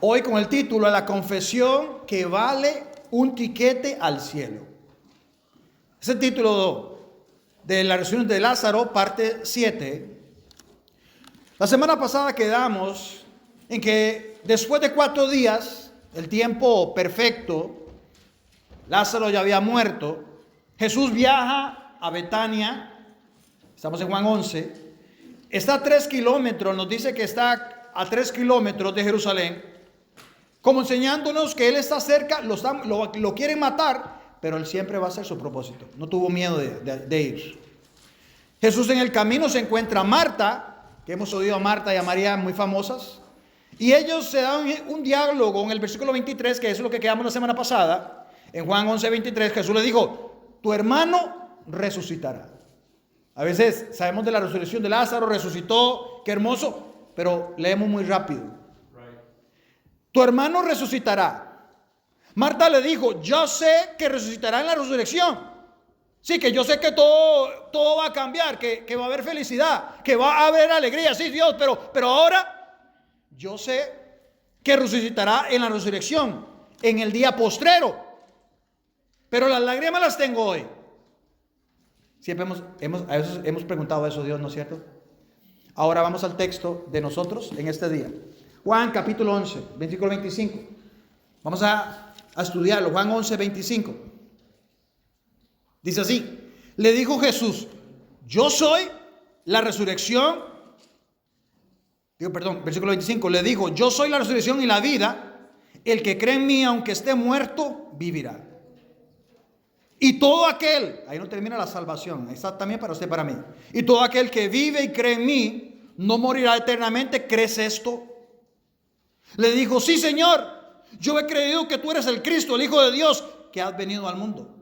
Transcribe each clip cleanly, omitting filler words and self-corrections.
Hoy con el título La confesión que vale un tiquete al cielo. Es el título de la resurrección de Lázaro, parte 7. La semana pasada quedamos en que después de 4 días, el tiempo perfecto, Lázaro ya había muerto. Jesús viaja a Betania, estamos en Juan 11, está a 3 kilómetros, nos dice que está a 3 kilómetros de Jerusalén, como enseñándonos que Él está cerca, lo quieren matar, pero Él siempre va a hacer su propósito. No tuvo miedo de ir. Jesús en el camino se encuentra a Marta, que hemos oído a Marta y a María muy famosas, y ellos se dan un diálogo en el versículo 23, que es lo que quedamos la semana pasada. En Juan 11, 23, Jesús le dijo, tu hermano resucitará. A veces sabemos de la resurrección de Lázaro, resucitó, qué hermoso, pero leemos muy rápido. Tu hermano resucitará. Marta le dijo, yo sé que resucitará en la resurrección. Sí, que yo sé que todo va a cambiar, que va a haber felicidad, que va a haber alegría. Sí, Dios, pero ahora yo sé que resucitará en la resurrección, en el día postrero. Pero las lágrimas las tengo hoy. Siempre a veces hemos preguntado eso a Dios, ¿no es cierto? Ahora vamos al texto de nosotros en este día. Juan capítulo 11, versículo 25. Vamos a estudiarlo. Juan 11, 25. Dice así. Le dijo Jesús, yo soy la resurrección. Versículo 25. Le dijo, yo soy la resurrección y la vida. El que cree en mí, aunque esté muerto, vivirá. Y todo aquel, ahí no termina la salvación, está también para usted, para mí. Y todo aquel que vive y cree en mí, no morirá eternamente. ¿Crees esto? Le dijo, sí, Señor, yo he creído que tú eres el Cristo, el Hijo de Dios, que has venido al mundo.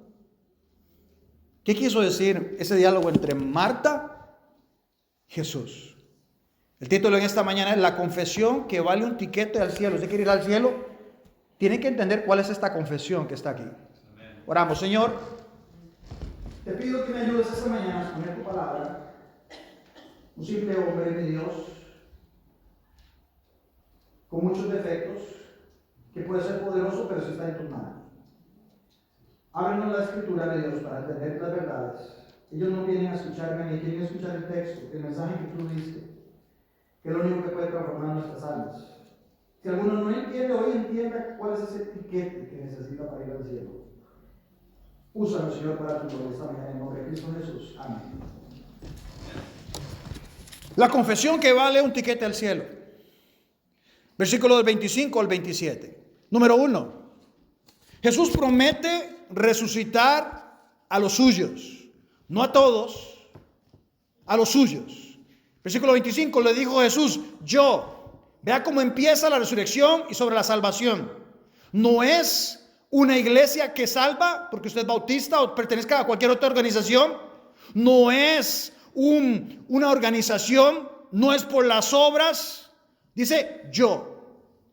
¿Qué quiso decir ese diálogo entre Marta y Jesús? El título en esta mañana es La confesión que vale un tiquete al cielo. ¿Usted quiere ir al cielo? Tiene que entender cuál es esta confesión que está aquí. Oramos. Señor, te pido que me ayudes esta mañana a exponer tu palabra. Un simple hombre, mi Dios, con muchos defectos, que puede ser poderoso, pero si está en tus manos. Ábrenos la escritura de Dios para entender las verdades. Ellos no vienen a escucharme ni quieren escuchar el texto, el mensaje que tú diste, que es lo único que puede transformar nuestras almas. Si alguno no entiende, hoy entienda cuál es ese etiquete que necesita para ir al cielo. Úsanos, Señor, para tu gloria esta mañana en nombre de Cristo Jesús. Amén. La confesión que vale un tiquete al cielo. Versículo del 25 al 27. Número 1. Jesús promete resucitar a los suyos. No a todos, a los suyos. Versículo 25. Le dijo Jesús, vea cómo empieza la resurrección y sobre la salvación. No es una iglesia que salva porque usted es bautista o pertenezca a cualquier otra organización. No es una organización, no es por las obras. Dice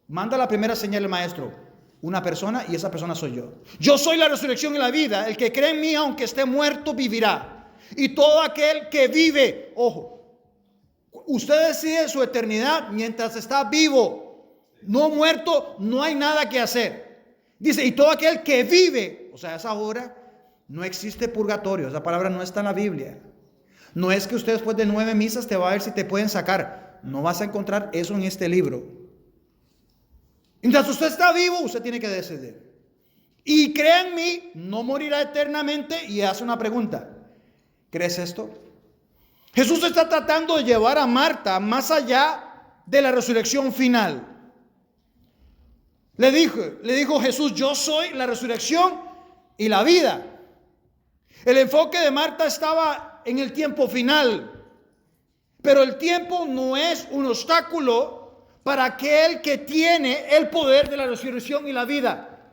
manda la primera señal el maestro, una persona, y esa persona soy yo. Yo soy la resurrección y la vida. El que cree en mí, aunque esté muerto, vivirá. Y todo aquel que vive, ojo, usted decide su eternidad mientras está vivo, no muerto. No hay nada que hacer. Dice, y todo aquel que vive, o sea, esa hora, no existe purgatorio. Esa palabra no está en la Biblia. No es que usted después de 9 misas te va a ver si te pueden sacar. No vas a encontrar eso en este libro. Mientras usted está vivo, usted tiene que decidir. Y cree en mí, no morirá eternamente. Y hace una pregunta. ¿Crees esto? Jesús está tratando de llevar a Marta más allá de la resurrección final. Le dijo Jesús, yo soy la resurrección y la vida. El enfoque de Marta estaba en el tiempo final. Pero el tiempo no es un obstáculo para aquel que tiene el poder de la resurrección y la vida.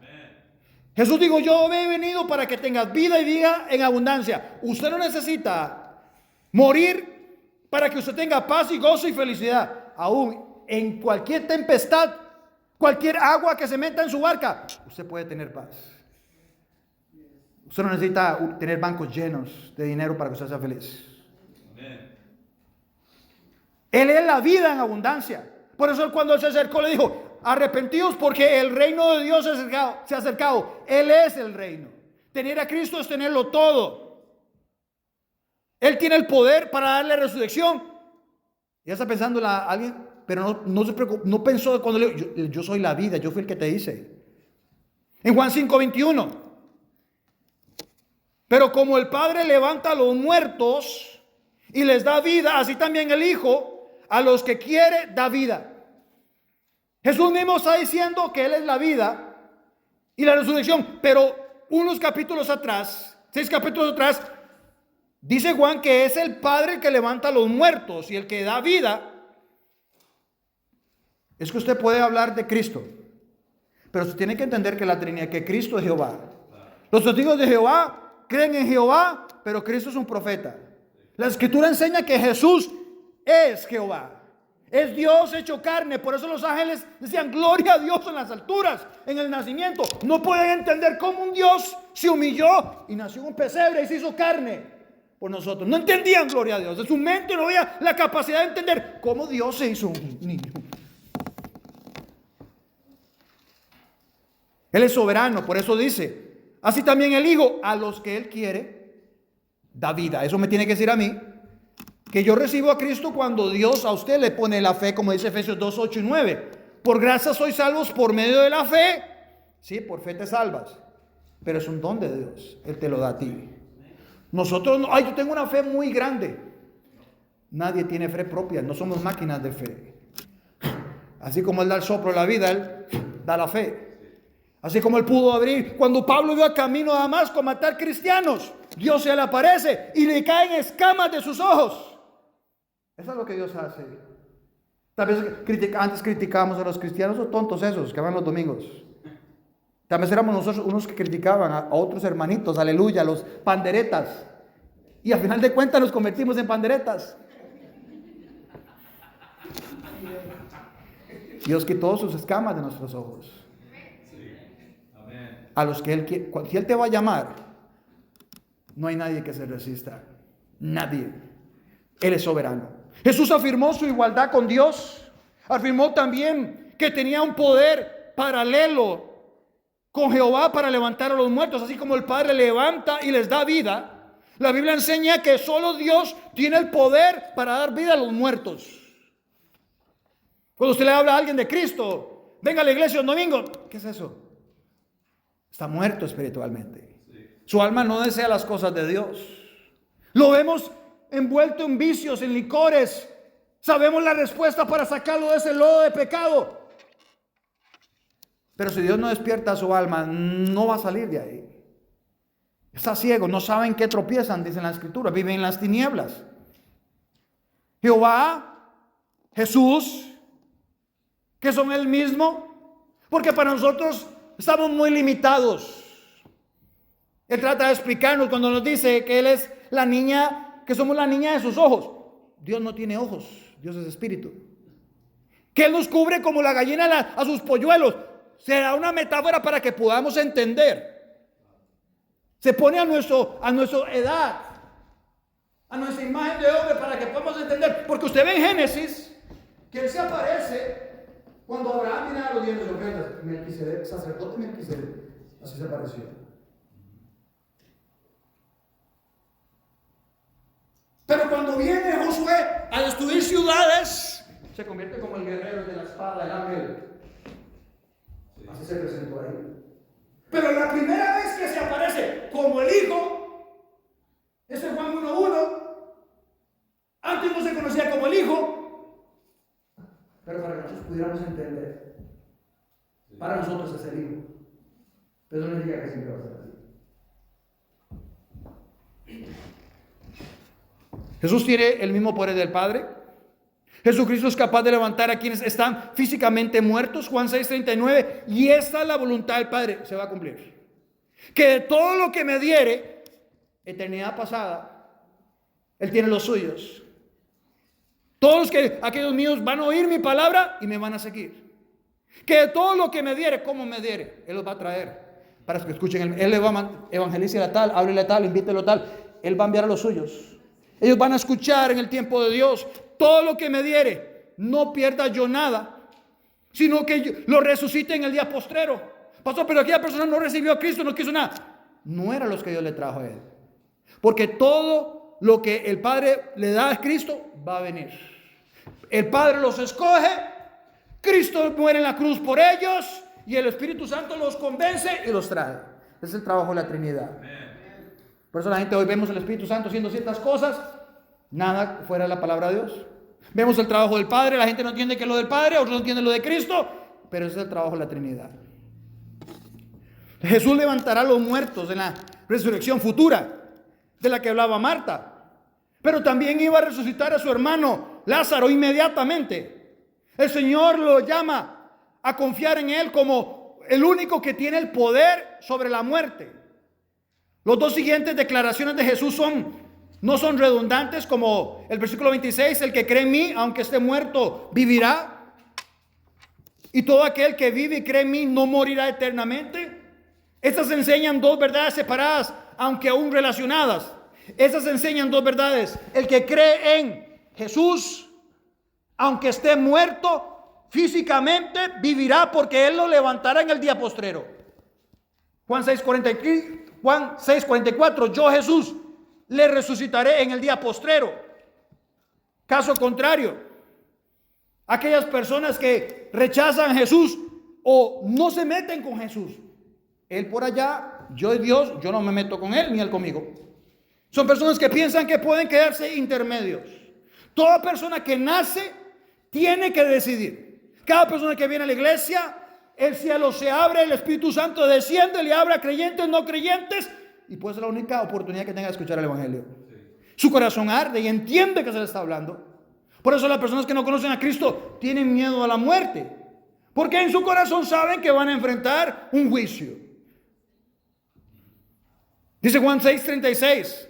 Jesús dijo, yo he venido para que tengas vida y vida en abundancia. Usted no necesita morir para que usted tenga paz y gozo y felicidad. Aún en cualquier tempestad, cualquier agua que se meta en su barca, usted puede tener paz. Usted no necesita tener bancos llenos de dinero para que usted sea feliz. Él es la vida en abundancia. Por eso cuando él se acercó le dijo, arrepentidos porque el reino de Dios se ha acercado. Él es el reino. Tener a Cristo es tenerlo todo. Él tiene el poder para darle resurrección. Ya está pensando alguien, pero no se preocupe, no pensó cuando le dijo, yo soy la vida, yo fui el que te hice. En Juan 5:21. Pero como el Padre levanta a los muertos y les da vida, así también el Hijo a los que quiere da vida. Jesús mismo está diciendo que Él es la vida y la resurrección, pero unos capítulos atrás, 6 capítulos atrás, dice Juan que es el Padre el que levanta a los muertos y el que da vida. Es que usted puede hablar de Cristo, pero usted tiene que entender que la Trinidad, que Cristo es Jehová. Los testigos de Jehová creen en Jehová, pero Cristo es un profeta. La Escritura enseña que Jesús es Jehová. Es Dios hecho carne. Por eso los ángeles decían gloria a Dios en las alturas, en el nacimiento. No pueden entender cómo un Dios se humilló y nació en un pesebre y se hizo carne por nosotros. No entendían gloria a Dios. En su mente no había la capacidad de entender cómo Dios se hizo un niño. Él es soberano. Por eso dice, así también el Hijo a los que Él quiere da vida. Eso me tiene que decir a mí que yo recibo a Cristo cuando Dios a usted le pone la fe, como dice Efesios 2, 8 y 9. Por gracia sois salvos por medio de la fe. Sí, por fe te salvas. Pero es un don de Dios. Él te lo da a ti. Nosotros no, yo tengo una fe muy grande. Nadie tiene fe propia. No somos máquinas de fe. Así como Él da el soplo de la vida, Él da la fe. Así como Él pudo abrir, cuando Pablo iba camino a Damasco a matar cristianos, Dios se le aparece y le caen escamas de sus ojos. Eso es lo que Dios hace. Tal vez antes criticábamos a los cristianos, o tontos esos que van los domingos. Tal vez éramos nosotros unos que criticaban a otros hermanitos, aleluya, los panderetas. Y al final de cuentas nos convertimos en panderetas. Dios quitó sus escamas de nuestros ojos. A los que Él quiere, si Él te va a llamar, no hay nadie que se resista. Nadie. Él es soberano. Jesús afirmó su igualdad con Dios. Afirmó también que tenía un poder paralelo con Jehová para levantar a los muertos. Así como el Padre levanta y les da vida, la Biblia enseña que solo Dios tiene el poder para dar vida a los muertos. Cuando usted le habla a alguien de Cristo, venga a la iglesia un domingo, ¿qué es eso? Está muerto espiritualmente. Su alma no desea las cosas de Dios. Lo vemos envuelto en vicios, en licores. Sabemos la respuesta para sacarlo de ese lodo de pecado. Pero si Dios no despierta su alma, no va a salir de ahí. Está ciego, no saben qué tropiezan, dice la Escritura. Viven en las tinieblas. Jehová, Jesús, que son el mismo, porque para nosotros estamos muy limitados. Él trata de explicarnos cuando nos dice que Él es la niña, que somos la niña de sus ojos. Dios no tiene ojos, Dios es espíritu. Que Él nos cubre como la gallina a sus polluelos. Será una metáfora para que podamos entender. Se pone a nuestra edad, a nuestra imagen de hombre para que podamos entender. Porque usted ve en Génesis que Él se aparece cuando Abraham viene a los bienes de ofrendas. Melquisedec, sacerdote Melquisedec, así se apareció. Pero cuando viene Josué a destruir ciudades, se convierte como el guerrero de la espada, el ángel. Así se presentó ahí. Pero la primera vez que se aparece como el Hijo, es en Juan 1:1. Antes no se conocía como el Hijo. Pero para que nosotros pudiéramos entender, para nosotros es el Hijo. Pero no diga que siempre va a ser así. Jesús tiene el mismo poder del Padre. Jesucristo es capaz de levantar a quienes están físicamente muertos. Juan 6:39. Y esta es la voluntad del Padre. Se va a cumplir. Que de todo lo que me diere, eternidad pasada, Él tiene los suyos. Todos aquellos míos van a oír mi palabra y me van a seguir. Que de todo lo que me diere, como me diere, Él los va a traer. Para que escuchen. Él le va a evangelizar a tal, háblele a tal, invítelo a tal. Él va a enviar a los suyos. Ellos van a escuchar en el tiempo de Dios. Todo lo que me diere, no pierda yo nada. sino que lo resucite en el día postrero. Pastor, pero aquella persona no recibió a Cristo, no quiso nada. No era los que Dios le trajo a él. Porque todo lo que el Padre le da a Cristo va a venir. El Padre los escoge, Cristo muere en la cruz por ellos y el Espíritu Santo los convence y los trae. Ese es el trabajo de la Trinidad. Por eso la gente hoy vemos el Espíritu Santo haciendo ciertas cosas, nada fuera de la palabra de Dios. Vemos el trabajo del Padre, la gente no entiende que es lo del Padre, otros no entienden lo de Cristo, pero ese es el trabajo de la Trinidad. Jesús levantará a los muertos en la resurrección futura de la que hablaba Marta, pero también iba a resucitar a su hermano Lázaro inmediatamente. El Señor lo llama a confiar en Él como el único que tiene el poder sobre la muerte. Los dos siguientes declaraciones de Jesús no son redundantes, como el versículo 26, el que cree en mí, aunque esté muerto, vivirá. Y todo aquel que vive y cree en mí no morirá eternamente. Estas enseñan dos verdades separadas, aunque aún relacionadas. Estas enseñan dos verdades. El que cree en Jesús, aunque esté muerto físicamente, vivirá porque Él lo levantará en el día postrero. Juan 6:44, yo Jesús le resucitaré en el día postrero. Caso contrario, aquellas personas que rechazan a Jesús o no se meten con Jesús, Él por allá, yo y Dios, yo no me meto con Él ni Él conmigo. Son personas que piensan que pueden quedarse intermedios. Toda persona que nace tiene que decidir. Cada persona que viene a la iglesia, el cielo se abre, el Espíritu Santo desciende, le abre a creyentes, no creyentes, y puede ser la única oportunidad que tenga de escuchar el Evangelio. Su corazón arde y entiende que se le está hablando. Por eso las personas que no conocen a Cristo tienen miedo a la muerte, porque en su corazón saben que van a enfrentar un juicio. Dice Juan 6:36,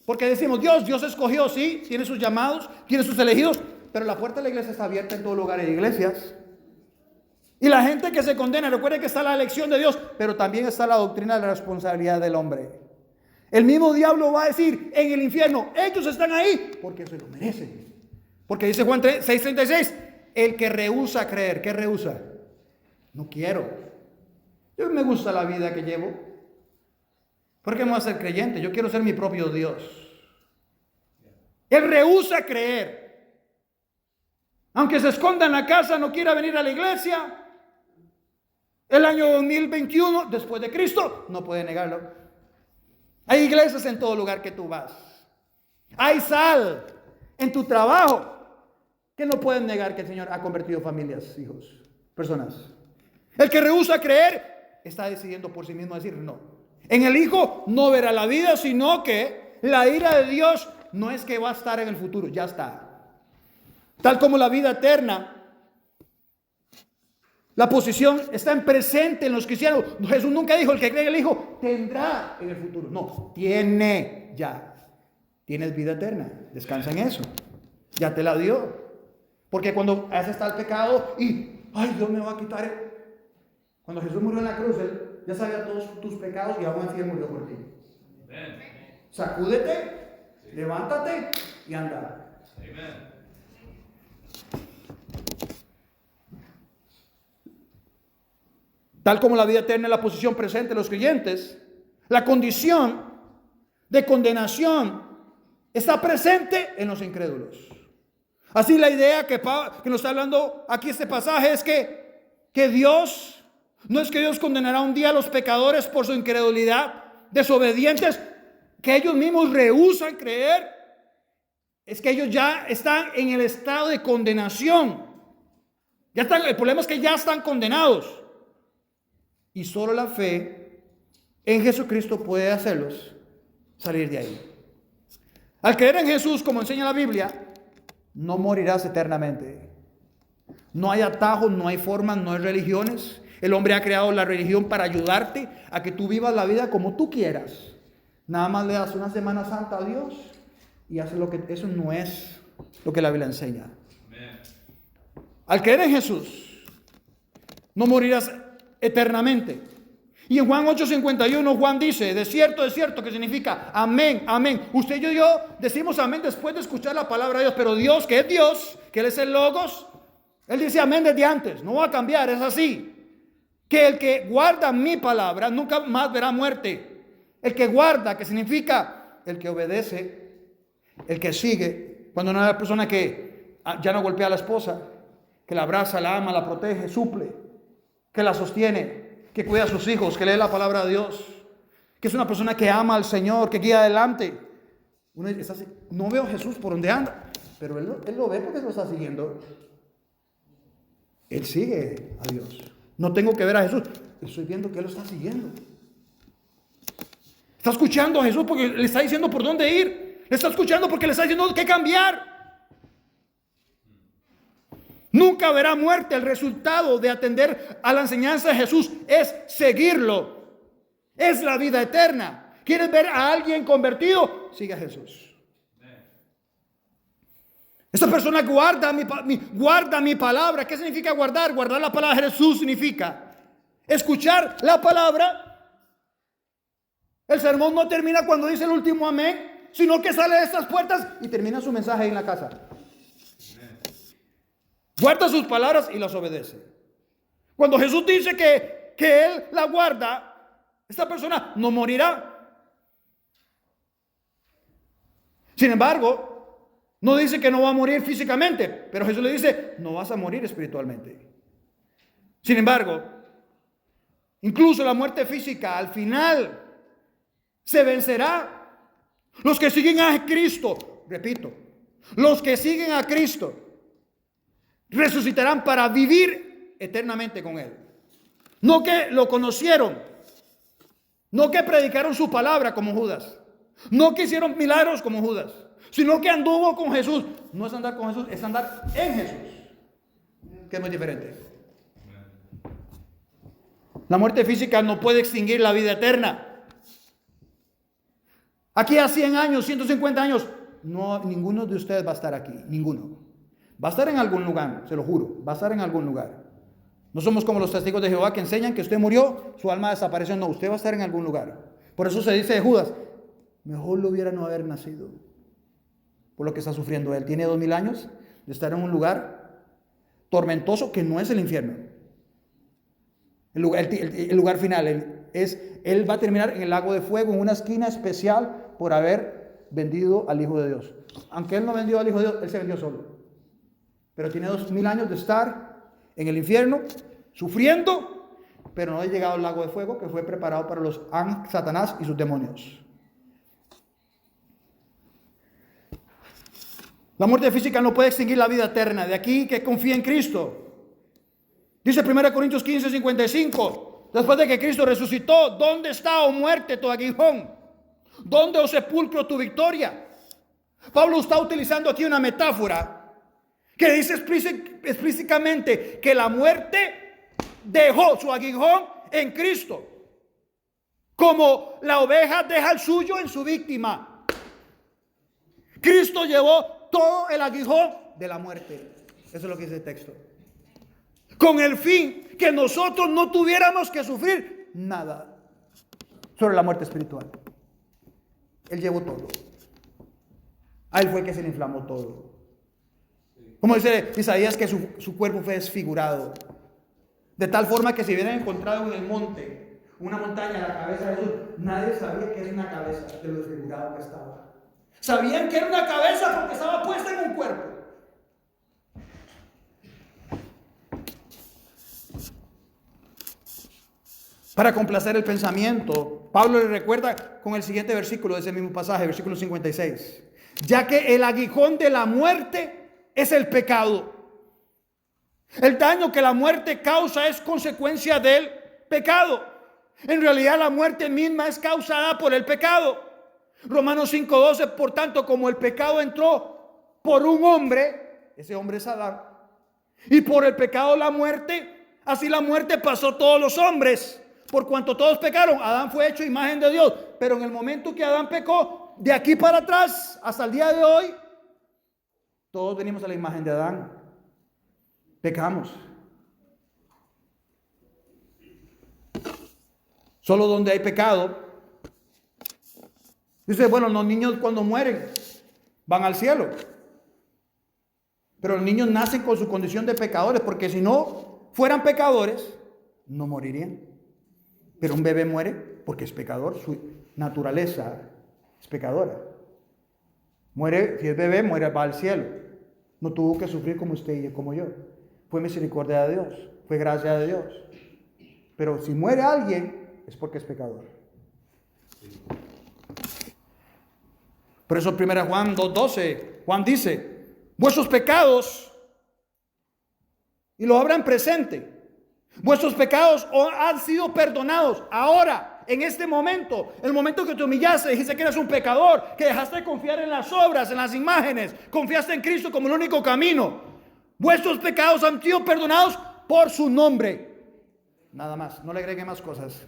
porque decimos, Dios escogió, sí, tiene sus llamados, tiene sus elegidos, pero la puerta de la iglesia está abierta en todo lugar de iglesias. Y la gente que se condena, recuerde que está la elección de Dios, pero también está la doctrina de la responsabilidad del hombre. El mismo diablo va a decir en el infierno, ellos están ahí porque se lo merecen. Porque dice Juan 6:36, el que rehúsa creer, ¿qué rehúsa? No quiero. Yo me gusta la vida que llevo. ¿Por qué me voy a ser creyente? Yo quiero ser mi propio Dios. Él rehúsa creer. Aunque se esconda en la casa, no quiera venir a la iglesia. El año 2021, después de Cristo, no puede negarlo. Hay iglesias en todo lugar que tú vas. Hay sal en tu trabajo que no pueden negar que el Señor ha convertido familias, hijos, personas. El que rehúsa creer está decidiendo por sí mismo decir no. En el Hijo no verá la vida, sino que la ira de Dios no es que va a estar en el futuro, ya está. Tal como la vida eterna, la posición está en presente en los cristianos. Jesús nunca dijo, el que cree en el Hijo tendrá en el futuro. No, tiene ya. Tienes vida eterna, descansa en eso. Ya te la dio. Porque cuando haces tal pecado y, ay, Dios me va a quitar. Cuando Jesús murió en la cruz, Él ya sabía todos tus pecados y aún así Él murió por ti. Sacúdete, levántate y anda. Amén. Tal como la vida eterna es la posición presente de los creyentes, la condición de condenación está presente en los incrédulos. Así la idea que nos está hablando aquí este pasaje es que Dios, no es que Dios condenará un día a los pecadores por su incredulidad, desobedientes, que ellos mismos rehúsan creer, es que ellos ya están en el estado de condenación. Ya están, el problema es que ya están condenados. Y solo la fe en Jesucristo puede hacerlos salir de ahí. Al creer en Jesús, como enseña la Biblia, no morirás eternamente. No hay atajos, no hay formas, no hay religiones. El hombre ha creado la religión para ayudarte a que tú vivas la vida como tú quieras. Nada más le das una Semana Santa a Dios y haces lo que... Eso no es lo que la Biblia enseña. Amen. Al creer en Jesús, no morirás eternamente. Y en Juan 8:51 Juan dice, de cierto, que significa amén, amén. Usted y yo decimos amén después de escuchar la palabra de Dios, pero Dios, que es Dios, que Él es el Logos, Él dice amén desde antes, no va a cambiar, es así. Que el que guarda mi palabra nunca más verá muerte. El que guarda, que significa el que obedece, el que sigue. Cuando no es la persona que ya no golpea a la esposa, que la abraza, la ama, la protege, suple, que la sostiene, que cuida a sus hijos, que lee la palabra de Dios, que es una persona que ama al Señor, que guía adelante. Uno está así, no veo a Jesús por donde anda, pero él lo ve porque lo está siguiendo. Él sigue a Dios. No tengo que ver a Jesús, estoy viendo que él lo está siguiendo. Está escuchando a Jesús porque le está diciendo por dónde ir. Le está escuchando porque le está diciendo qué cambiar. Nunca verá muerte. El resultado de atender a la enseñanza de Jesús es seguirlo. Es la vida eterna. ¿Quieres ver a alguien convertido? Sigue a Jesús. Esta persona guarda mi palabra. ¿Qué significa guardar? Guardar la palabra de Jesús significa escuchar la palabra. El sermón no termina cuando dice el último amén, sino que sale de estas puertas y termina su mensaje ahí en la casa. Guarda sus palabras y las obedece. Cuando Jesús dice que Él la guarda, esta persona no morirá. Sin embargo, no dice que no va a morir físicamente, pero Jesús le dice, no vas a morir espiritualmente. Sin embargo, incluso la muerte física al final se vencerá. Los que siguen a Cristo, repito, los que siguen a Cristo resucitarán para vivir eternamente con Él. No que lo conocieron, no que predicaron su palabra como Judas, no que hicieron milagros como Judas, sino que anduvo con Jesús. No es andar con Jesús, es andar en Jesús, que es muy diferente. La muerte física no puede extinguir la vida eterna. Aquí a 100 años, 150 años, no, ninguno de ustedes va a estar aquí, ninguno. Va a estar en algún lugar, se lo juro, va a estar en algún lugar. No somos como los testigos de Jehová que enseñan que usted murió, su alma desapareció. No, usted va a estar en algún lugar. Por eso se dice de Judas, mejor lo hubiera no haber nacido. Por lo que está sufriendo él. Tiene 2000 años de estar en un lugar tormentoso que no es el infierno. El lugar final él va a terminar en el lago de fuego, en una esquina especial por haber vendido al Hijo de Dios. Aunque él no vendió al Hijo de Dios, él se vendió solo. Pero tiene 2000 años de estar en el infierno, sufriendo, pero no ha llegado al lago de fuego que fue preparado para los Satanás y sus demonios. La muerte física no puede extinguir la vida eterna. De aquí que confía en Cristo. Dice 1 Corintios 15, 55. Después de que Cristo resucitó, ¿dónde está, oh muerte, tu aguijón? ¿Dónde, oh sepulcro, tu victoria? Pablo está utilizando aquí una metáfora que dice explícitamente que la muerte dejó su aguijón en Cristo. Como la oveja deja el suyo en su víctima. Cristo llevó todo el aguijón de la muerte. Eso es lo que dice el texto. Con el fin que nosotros no tuviéramos que sufrir nada sobre la muerte espiritual. Él llevó todo. A él fue el que se le inflamó todo. Como dice Isaías, que su cuerpo fue desfigurado. De tal forma que si hubieran encontrado en el monte una montaña a la cabeza de Jesús, nadie sabía que era una cabeza de lo desfigurado que estaba. Sabían que era una cabeza porque estaba puesta en un cuerpo. Para complacer el pensamiento, Pablo le recuerda con el siguiente versículo de ese mismo pasaje, versículo 56. Ya que el aguijón de la muerte es el pecado. El daño que la muerte causa es consecuencia del pecado. En realidad la muerte misma es causada por el pecado. Romanos 5:12, por tanto, como el pecado entró por un hombre, ese hombre es Adán, y por el pecado la muerte, así la muerte pasó a todos los hombres. Por cuanto todos pecaron, Adán fue hecho imagen de Dios. Pero en el momento que Adán pecó, de aquí para atrás, hasta el día de hoy, todos venimos a la imagen de Adán. Pecamos. Solo donde hay pecado. Dice, bueno, los niños cuando mueren van al cielo. Pero los niños nacen con su condición de pecadores, porque si no fueran pecadores, no morirían. Pero un bebé muere porque es pecador, su naturaleza es pecadora. Muere, si es bebé, muere, va al cielo. No tuvo que sufrir como usted y como yo. Fue misericordia de Dios, fue gracia de Dios. Pero si muere alguien, es porque es pecador. Por eso 1 Juan 2:12, Juan dice, vuestros pecados, y lo hablan presente, vuestros pecados han sido perdonados ahora, en este momento, el momento que te humillaste, dijiste que eres un pecador, que dejaste de confiar en las obras, en las imágenes, confiaste en Cristo como el único camino. Vuestros pecados han sido perdonados por su nombre. Nada más, no le agregue más cosas.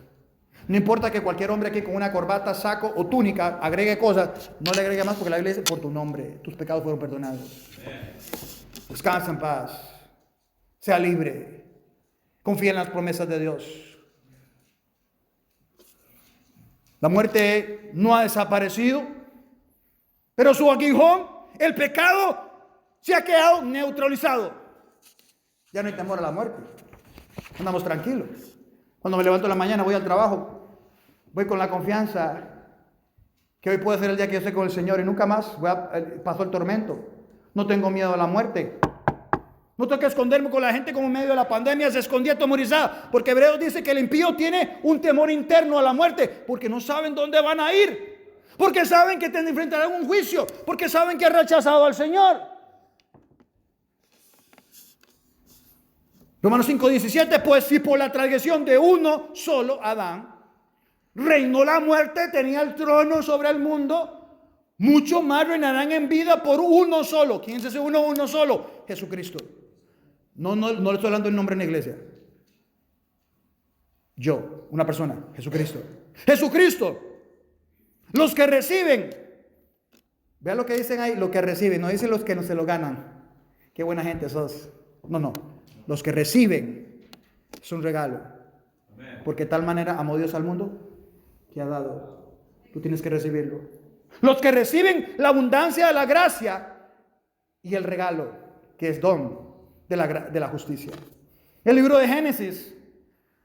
No importa que cualquier hombre aquí con una corbata, saco o túnica agregue cosas, no le agregue más porque la Biblia dice por tu nombre, tus pecados fueron perdonados. Descansa en paz, sea libre, confía en las promesas de Dios. La muerte no ha desaparecido, pero su aguijón, el pecado, se ha quedado neutralizado. Ya no hay temor a la muerte. Andamos tranquilos. Cuando me levanto en la mañana, voy al trabajo, voy con la confianza que hoy puede ser el día que yo esté con el Señor y nunca más pasó el tormento. No tengo miedo a la muerte. No tengo que esconderme con la gente como en medio de la pandemia se escondía atemorizada, porque Hebreos dice que el impío tiene un temor interno a la muerte, porque no saben dónde van a ir, porque saben que tienen que enfrentar un juicio, porque saben que han rechazado al Señor. Romanos 5:17, pues si por la transgresión de uno solo, Adán, reinó la muerte, tenía el trono sobre el mundo, mucho más reinarán en vida por uno solo. ¿Quién es ese uno? Uno solo, Jesucristo. No le estoy hablando en nombre en la iglesia. Yo, una persona, Jesucristo. Jesucristo. Los que reciben. Vean lo que dicen ahí, lo que reciben. No dicen los que no se lo ganan. Qué buena gente sos. No. Los que reciben es un regalo. Porque de tal manera amó Dios al mundo que ha dado. Tú tienes que recibirlo. Los que reciben la abundancia de la gracia y el regalo, que es don de la justicia. El libro de Génesis,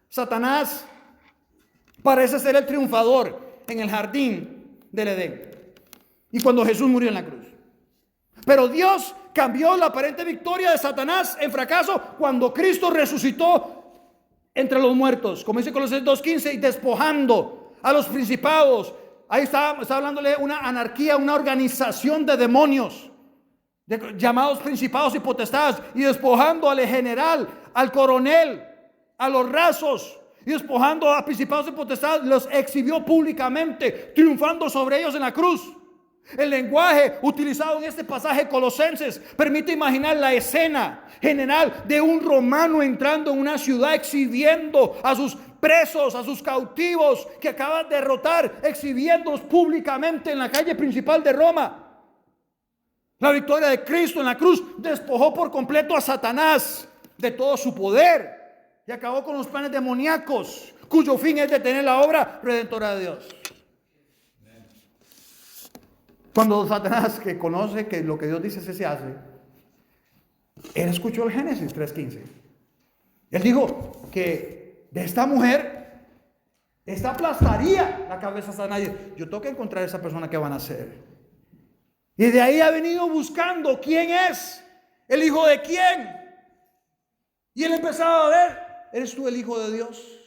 Satanás parece ser el triunfador en el jardín del Edén. Y cuando Jesús murió en la cruz. Pero Dios cambió la aparente victoria de Satanás en fracaso cuando Cristo resucitó entre los muertos. Como dice Colosenses 2:15, y despojando a los principados. Ahí está hablándole una anarquía, una organización de demonios, llamados principados y potestades, y despojando al general, al coronel, a los rasos, y despojando a principados y potestades, los exhibió públicamente, triunfando sobre ellos en la cruz. El lenguaje utilizado en este pasaje Colosenses permite imaginar la escena general de un romano entrando en una ciudad exhibiendo a sus presos, a sus cautivos que acaba de derrotar, exhibiéndolos públicamente en la calle principal de Roma. La victoria de Cristo en la cruz despojó por completo a Satanás de todo su poder y acabó con los planes demoníacos, cuyo fin es detener la obra redentora de Dios. Cuando Satanás, que conoce que lo que Dios dice se hace, él escuchó el Génesis 3:15. Él dijo que de esta mujer, esta aplastaría la cabeza a Satanás. Yo tengo que encontrar a esa persona que van a hacer. Y de ahí ha venido buscando quién es, el hijo de quién. Y él empezaba a ver, ¿eres tú el hijo de Dios?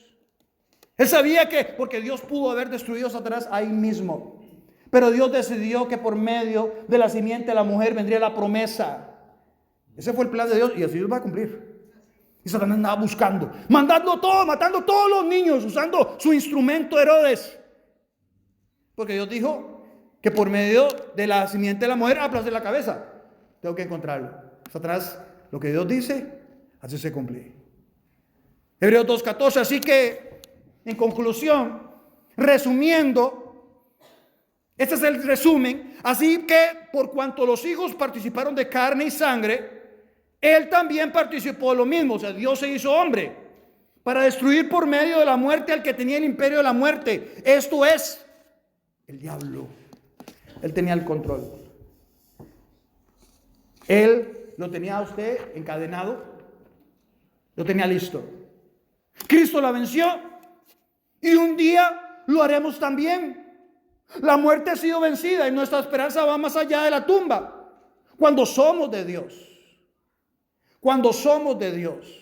Él sabía que, porque Dios pudo haber destruido a Satanás ahí mismo. Pero Dios decidió que por medio de la simiente de la mujer vendría la promesa. Ese fue el plan de Dios y así Dios va a cumplir. Y Satanás andaba buscando, matando todos los niños, usando su instrumento Herodes. Porque Dios dijo que por medio de la simiente de la mujer aplaste la cabeza. Tengo que encontrarlo. Satanás, lo que Dios dice, así se cumple. Hebreos 2:14. Así que, en conclusión, resumiendo, este es el resumen. Así que, por cuanto los hijos participaron de carne y sangre, él también participó de lo mismo. O sea, Dios se hizo hombre para destruir por medio de la muerte al que tenía el imperio de la muerte. Esto es el diablo. Él tenía el control. Él lo tenía a usted encadenado, lo tenía listo. Cristo la venció y un día lo haremos también. La muerte ha sido vencida y nuestra esperanza va más allá de la tumba. Cuando somos de Dios, cuando somos de Dios,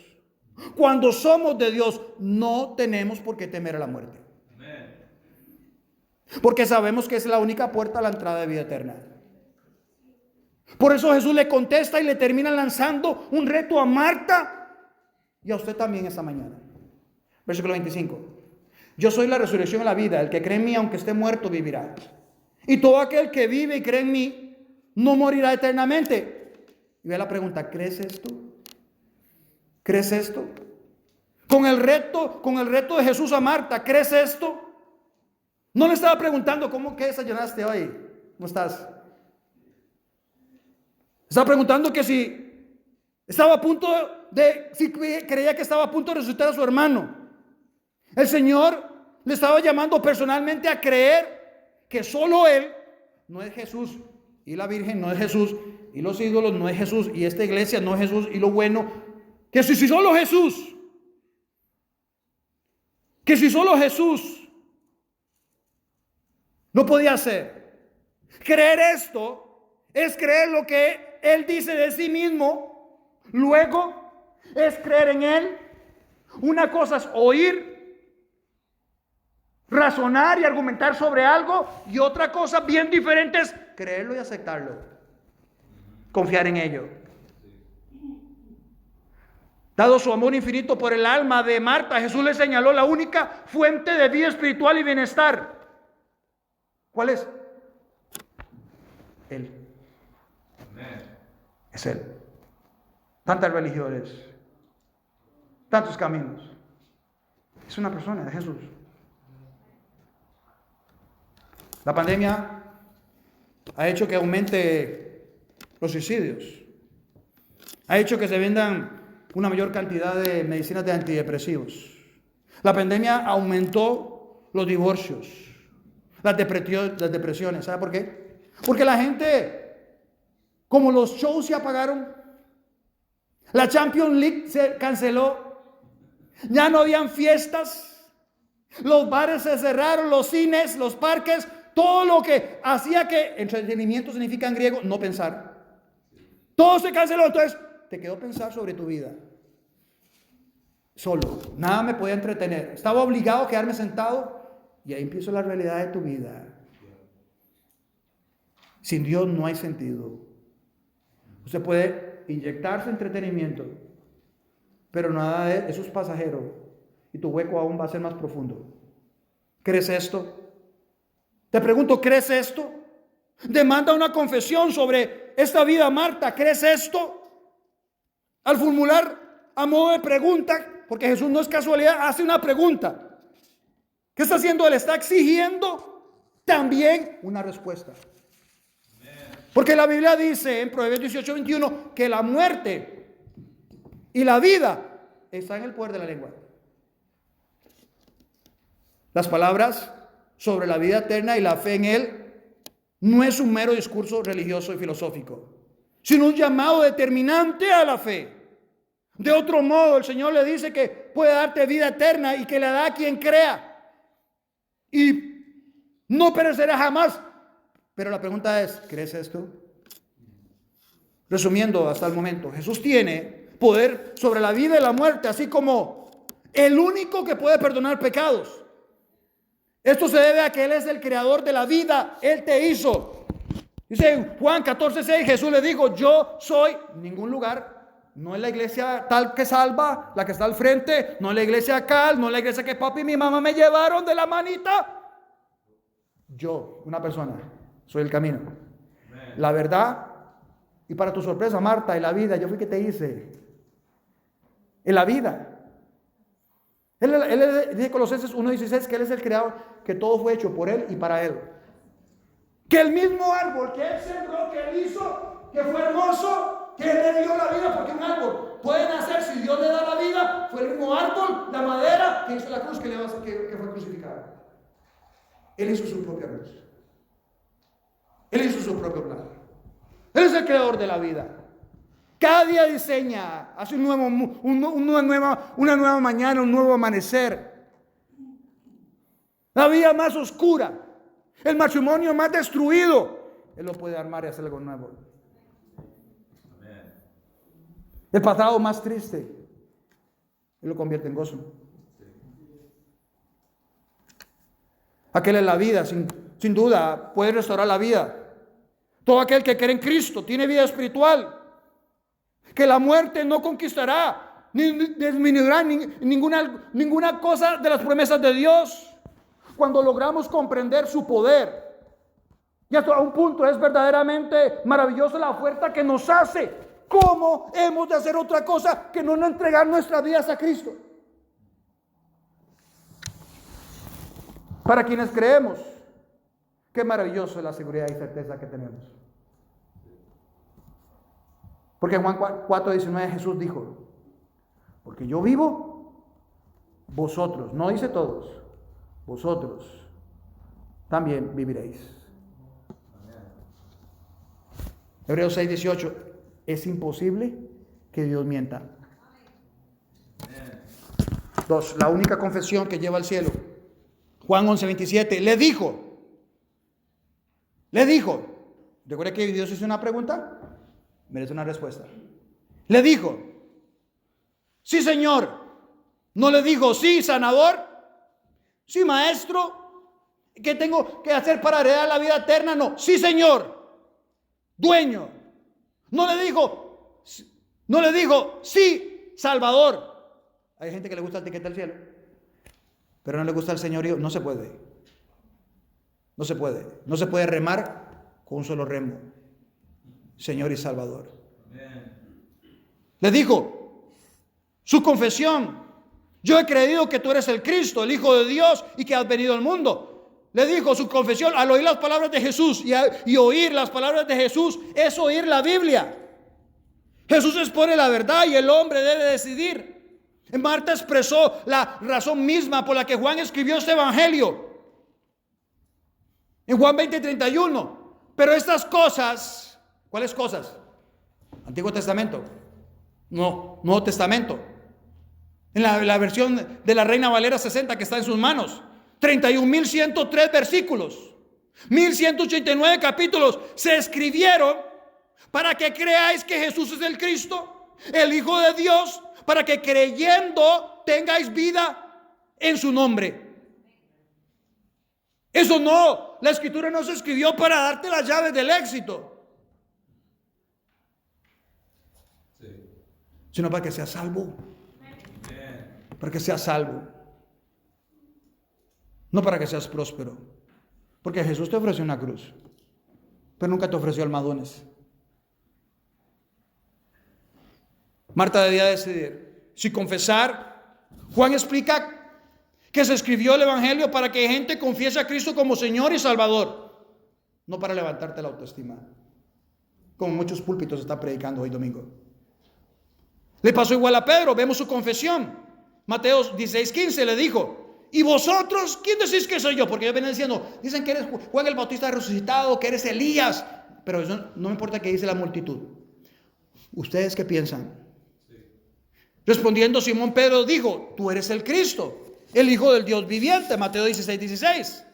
cuando somos de Dios, no tenemos por qué temer a la muerte. Porque sabemos que es la única puerta a la entrada de vida eterna. Por eso Jesús le contesta y le termina lanzando un reto a Marta y a usted también esta mañana. Versículo 25. Yo soy la resurrección y la vida. El que cree en mí, aunque esté muerto, vivirá. Y todo aquel que vive y cree en mí, no morirá eternamente. Y ve la pregunta, ¿crees esto? ¿Crees esto? Con el reto de Jesús a Marta, ¿crees esto? No le estaba preguntando ¿qué desayunaste hoy? ¿Cómo estás? Estaba preguntando que si creía que estaba a punto de resucitar a su hermano. El Señor le estaba llamando personalmente a creer que solo Él no es Jesús y la Virgen no es Jesús y los ídolos no es Jesús y esta iglesia no es Jesús y lo bueno, que si solo Jesús, no podía hacer. Creer esto es creer lo que Él dice de sí mismo. Luego es creer en Él. Una cosa es oír, razonar y argumentar sobre algo. Y otra cosa bien diferente es creerlo y aceptarlo. Confiar en ello. Dado su amor infinito por el alma de Marta, Jesús le señaló la única fuente de vida espiritual y bienestar. ¿Cuál es? Él. Es Él. Tantas religiones, tantos caminos. Es una persona de Jesús. La pandemia ha hecho que aumente los suicidios. Ha hecho que se vendan una mayor cantidad de medicinas de antidepresivos. La pandemia aumentó los divorcios, las depresiones. ¿Sabe por qué? Porque la gente, como los shows se apagaron, la Champions League se canceló, ya no habían fiestas, los bares se cerraron, los cines, los parques, todo lo que hacía que entretenimiento significa en griego no pensar. Todo se canceló, entonces te quedó pensar sobre tu vida. Solo, nada me podía entretener. Estaba obligado a quedarme sentado y ahí empieza la realidad de tu vida. Sin Dios no hay sentido. Usted puede inyectarse entretenimiento, pero nada de eso es pasajero y tu hueco aún va a ser más profundo. ¿Crees esto? Te pregunto, ¿crees esto? Demanda una confesión sobre esta vida, Marta. ¿Crees esto? Al formular a modo de pregunta, porque Jesús no es casualidad, hace una pregunta. ¿Qué está haciendo Él? Está exigiendo también una respuesta. Porque la Biblia dice en Proverbios 18:21 que la muerte y la vida está en el poder de la lengua. Las palabras sobre la vida eterna y la fe en Él no es un mero discurso religioso y filosófico, sino un llamado determinante a la fe. De otro modo, el Señor le dice que puede darte vida eterna y que la da a quien crea. Y no perecerá jamás. Pero la pregunta es, ¿crees esto? Resumiendo hasta el momento, Jesús tiene poder sobre la vida y la muerte, así como el único que puede perdonar pecados. Esto se debe a que Él es el creador de la vida. Él te hizo. Dice en Juan 14:6, Jesús le dijo, yo soy ningún lugar. No es la iglesia tal que salva, la que está al frente. No es la iglesia cal, no es la iglesia que papi y mi mamá me llevaron de la manita. Yo, una persona, soy el camino, la verdad. Y para tu sorpresa, Marta, en la vida, yo fui que te hice. En la vida. Él dice Colosenses 1:16 que Él es el creador, que todo fue hecho por Él y para Él. Que el mismo árbol que Él sembró, que Él hizo, que fue hermoso, que Él le dio la vida, porque un árbol puede nacer si Dios le da la vida. Fue el mismo árbol, la madera, que hizo la cruz que fue crucificada. Él hizo su propia cruz. Él hizo su propio plan. Él es el creador de la vida. Cada día diseña, hace una nueva mañana, un nuevo amanecer. La vida más oscura, el matrimonio más destruido, Él lo puede armar y hacer algo nuevo. El pasado más triste, Él lo convierte en gozo. Aquel en la vida, sin duda, puede restaurar la vida. Todo aquel que cree en Cristo tiene vida espiritual. Que la muerte no conquistará, ni disminuirá ninguna cosa de las promesas de Dios. Cuando logramos comprender su poder. Y hasta un punto es verdaderamente maravillosa la oferta que nos hace. ¿Cómo hemos de hacer otra cosa que no entregar nuestras vidas a Cristo? Para quienes creemos, qué maravilloso es la seguridad y certeza que tenemos. Porque en Juan 4:19 Jesús dijo, porque yo vivo, vosotros, no dice todos, vosotros también viviréis. Hebreos 6:18, es imposible que Dios mienta. 2, la única confesión que lleva al cielo. Juan 11:27, le dijo, recuerda que Dios hizo una pregunta, merece una respuesta. Le dijo, sí Señor. No le dijo, sí sanador, sí maestro, ¿qué tengo que hacer para heredar la vida eterna? No, sí Señor, dueño. No le dijo, sí Salvador. Hay gente que le gusta el tiquete del cielo, pero no le gusta el señorío. No se puede. No se puede remar con un solo remo. Señor y Salvador. Le dijo su confesión: yo he creído que tú eres el Cristo, el Hijo de Dios, y que has venido al mundo. Le dijo su confesión al oír las palabras de Jesús, y oír las palabras de Jesús es oír la Biblia. Jesús expone la verdad y el hombre debe decidir. Marta expresó la razón misma por la que Juan escribió este evangelio. En Juan 20:31. Pero estas cosas, ¿cuáles cosas? Antiguo Testamento. No, Nuevo Testamento. En la versión de la Reina Valera 60 que está en sus manos. 31.103 versículos. 1.189 capítulos se escribieron para que creáis que Jesús es el Cristo, el Hijo de Dios, para que creyendo tengáis vida en su nombre. Eso no, la escritura no se escribió para darte las llaves del éxito, sino para que seas salvo. Para que seas salvo, no para que seas próspero. Porque Jesús te ofreció una cruz, pero nunca te ofreció almohadones. Marta debía decidir si confesar. Juan explica que se escribió el evangelio para que gente confiese a Cristo como Señor y Salvador, no para levantarte la autoestima, como muchos púlpitos están predicando hoy domingo. Le pasó igual a Pedro. Vemos su confesión. Mateo 16:15 le dijo: ¿y vosotros quién decís que soy yo? Porque ellos vienen diciendo, dicen que eres Juan el Bautista resucitado, que eres Elías. Pero eso no me importa qué dice la multitud. ¿Ustedes qué piensan? Respondiendo Simón Pedro dijo: tú eres el Cristo, el Hijo del Dios viviente. Mateo 16:16.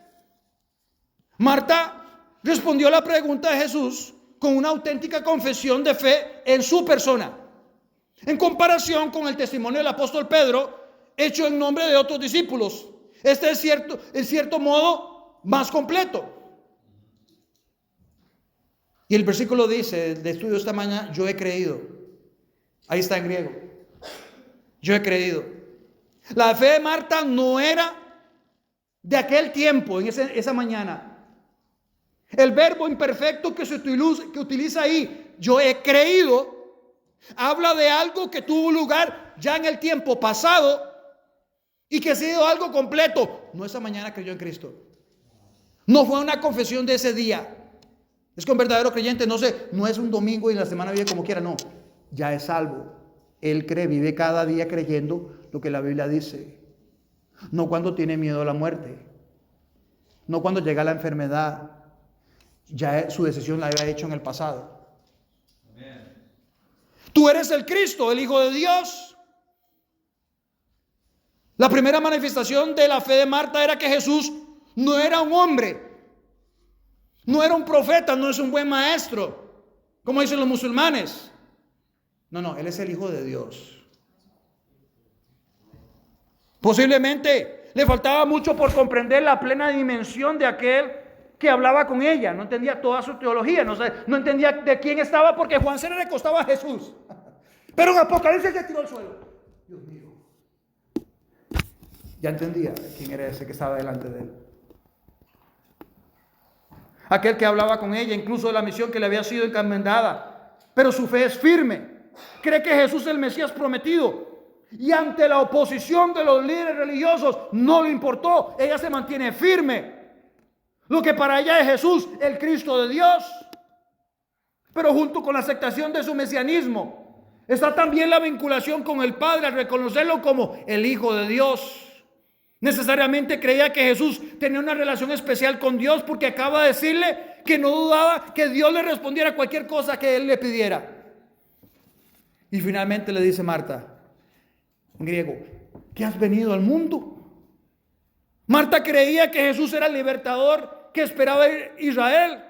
Marta respondió a la pregunta de Jesús con una auténtica confesión de fe en su persona, en comparación con el testimonio del apóstol Pedro, hecho en nombre de otros discípulos. Este es cierto, en cierto modo, más completo. Y el versículo dice, de estudio esta mañana: yo he creído. Ahí está en griego. Yo he creído. La fe de Marta no era de aquel tiempo, en esa mañana. El verbo imperfecto que se utiliza ahí, yo he creído, habla de algo que tuvo lugar ya en el tiempo pasado y que ha sido algo completo. No, esa mañana creyó en Cristo. No fue una confesión de ese día. Es que un verdadero creyente no es un domingo y la semana vive como quiera. No, ya es salvo. Él cree, vive cada día creyendo lo que la Biblia dice. No cuando tiene miedo a la muerte. No cuando llega la enfermedad. Ya su decisión la había hecho en el pasado. Tú eres el Cristo, el Hijo de Dios. La primera manifestación de la fe de Marta era que Jesús no era un hombre, no era un profeta, no es un buen maestro, como dicen los musulmanes. No, Él es el Hijo de Dios. Posiblemente le faltaba mucho por comprender la plena dimensión de aquel que hablaba con ella. No entendía toda su teología, no entendía de quién estaba, porque Juan se le recostaba a Jesús. Pero en Apocalipsis se tiró al suelo. Dios mío. Ya entendía quién era ese que estaba delante de él. Aquel que hablaba con ella, incluso de la misión que le había sido encomendada. Pero su fe es firme. Cree que Jesús es el Mesías prometido. Y ante la oposición de los líderes religiosos, no le importó. Ella se mantiene firme. Lo que para ella es Jesús, el Cristo de Dios. Pero junto con la aceptación de su mesianismo, está también la vinculación con el Padre al reconocerlo como el Hijo de Dios. Necesariamente creía que Jesús tenía una relación especial con Dios, porque acaba de decirle que no dudaba que Dios le respondiera cualquier cosa que él le pidiera. Y finalmente le dice Marta, en griego, ¿qué has venido al mundo? Marta creía que Jesús era el libertador que esperaba Israel.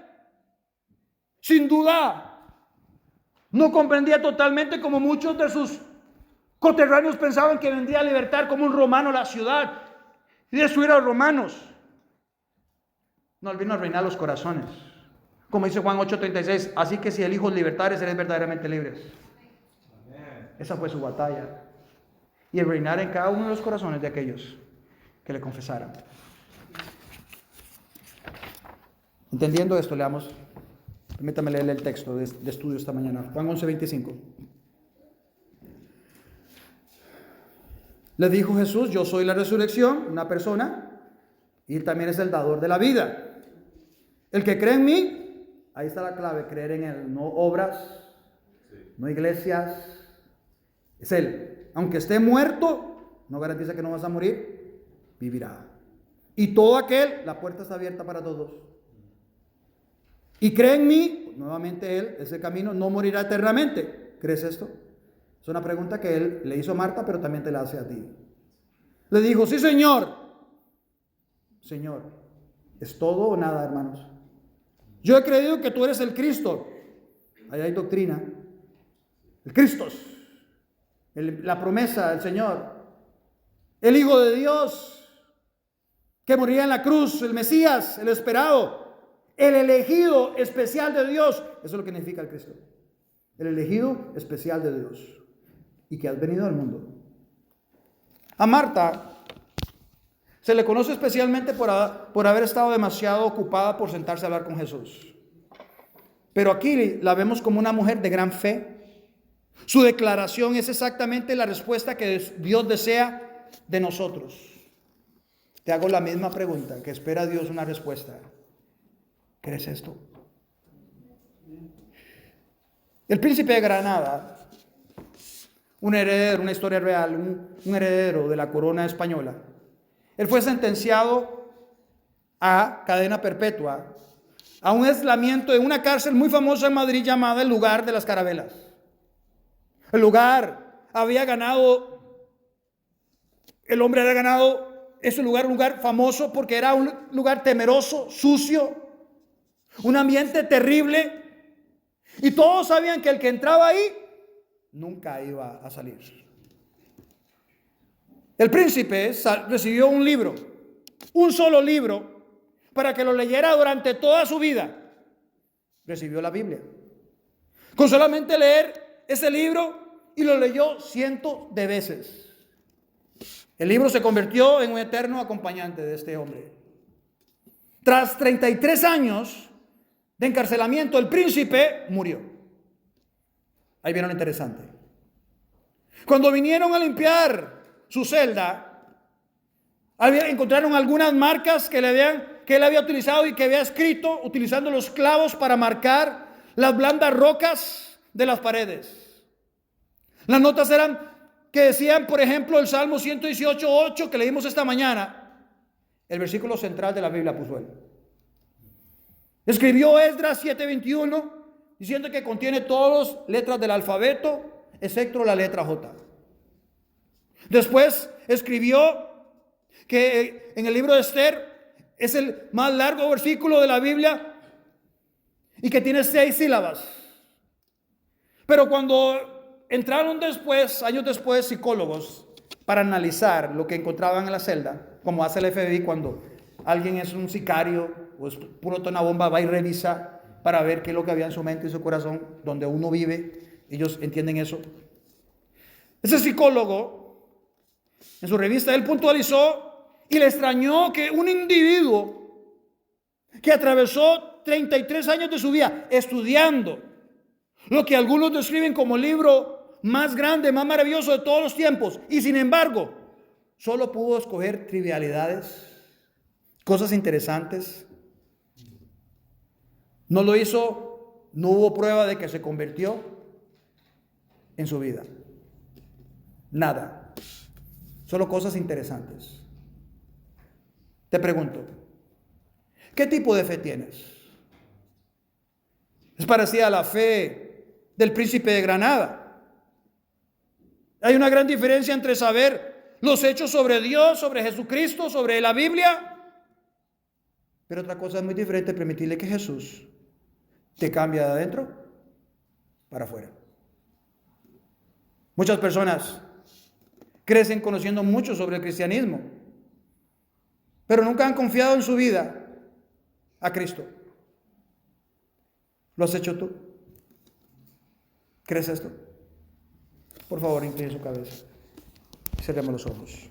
Sin duda, no comprendía totalmente, como muchos de sus coterráneos pensaban, que vendría a libertar como un romano la ciudad y destruir a los romanos. No, él vino a reinar los corazones. Como dice Juan 8:36, así que si el Hijo os libertare, seréis verdaderamente libres. Esa fue su batalla. Y el reinar en cada uno de los corazones de aquellos que le confesaran. Entendiendo esto, leamos. Permítame leerle el texto de estudio esta mañana. Juan 11:25. Le dijo Jesús, yo soy la resurrección, una persona, y él también es el dador de la vida. El que cree en mí, ahí está la clave, creer en él, no obras, no iglesias, es él. Aunque esté muerto, no garantiza que no vas a morir, vivirá. Y todo aquel, la puerta está abierta para todos. Y cree en mí, nuevamente él, ese camino, no morirá eternamente. ¿Crees esto? Es una pregunta que él le hizo a Marta, pero también te la hace a ti. Le dijo, sí, Señor. Señor, ¿es todo o nada, hermanos? Yo he creído que tú eres el Cristo. Ahí hay doctrina. El Cristo, la promesa del Señor. El Hijo de Dios, que moriría en la cruz, el Mesías, el esperado. El elegido especial de Dios. Eso es lo que significa el Cristo. El elegido especial de Dios. Y que has venido al mundo. A Marta se le conoce especialmente por haber estado demasiado ocupada por sentarse a hablar con Jesús. Pero aquí la vemos como una mujer de gran fe. Su declaración es exactamente la respuesta que Dios desea de nosotros. Te hago la misma pregunta que espera Dios una respuesta. ¿Crees esto? El príncipe de Granada, un heredero, una historia real, un heredero de la corona española, él fue sentenciado a cadena perpetua, a un aislamiento en una cárcel muy famosa en Madrid llamada el Lugar de las Carabelas. El lugar había ganado, el hombre había ganado ese lugar, un lugar famoso porque era un lugar temeroso, sucio, un ambiente terrible, y todos sabían que el que entraba ahí nunca iba a salir. El príncipe recibió un libro, un solo libro, para que lo leyera durante toda su vida. Recibió la Biblia. Con solamente leer ese libro, y lo leyó cientos de veces. El libro se convirtió en un eterno acompañante de este hombre. Tras 33 años de encarcelamiento, el príncipe murió. Ahí viene lo interesante. Cuando vinieron a limpiar su celda, encontraron algunas marcas que él había utilizado y que había escrito utilizando los clavos para marcar las blandas rocas de las paredes. Las notas eran que decían, por ejemplo, el Salmo 118:8 que leímos esta mañana. El versículo central de la Biblia puso él. Escribió Esdras 7:21 diciendo que contiene todas las letras del alfabeto excepto la letra J. Después escribió que en el libro de Esther es el más largo versículo de la Biblia y que tiene 6 sílabas. Pero cuando entraron después, años después, psicólogos para analizar lo que encontraban en la celda, como hace el FBI cuando alguien es un sicario o es puro una bomba, va y revisa para ver qué es lo que había en su mente y su corazón, donde uno vive, ellos entienden eso. Ese psicólogo, en su revista, él puntualizó y le extrañó que un individuo que atravesó 33 años de su vida estudiando lo que algunos describen como el libro más grande, más maravilloso de todos los tiempos, y sin embargo, solo pudo escoger trivialidades, cosas interesantes. No lo hizo, no hubo prueba de que se convirtió en su vida. Nada. Solo cosas interesantes. Te pregunto, ¿qué tipo de fe tienes? ¿Es parecida a la fe del príncipe de Granada? Hay una gran diferencia entre saber los hechos sobre Dios, sobre Jesucristo, sobre la Biblia. Pero otra cosa es muy diferente, permitirle que Jesús te cambie de adentro para afuera. Muchas personas crecen conociendo mucho sobre el cristianismo, pero nunca han confiado en su vida a Cristo. ¿Lo has hecho tú? ¿Crees esto? Por favor, incline su cabeza. Cerremos los ojos.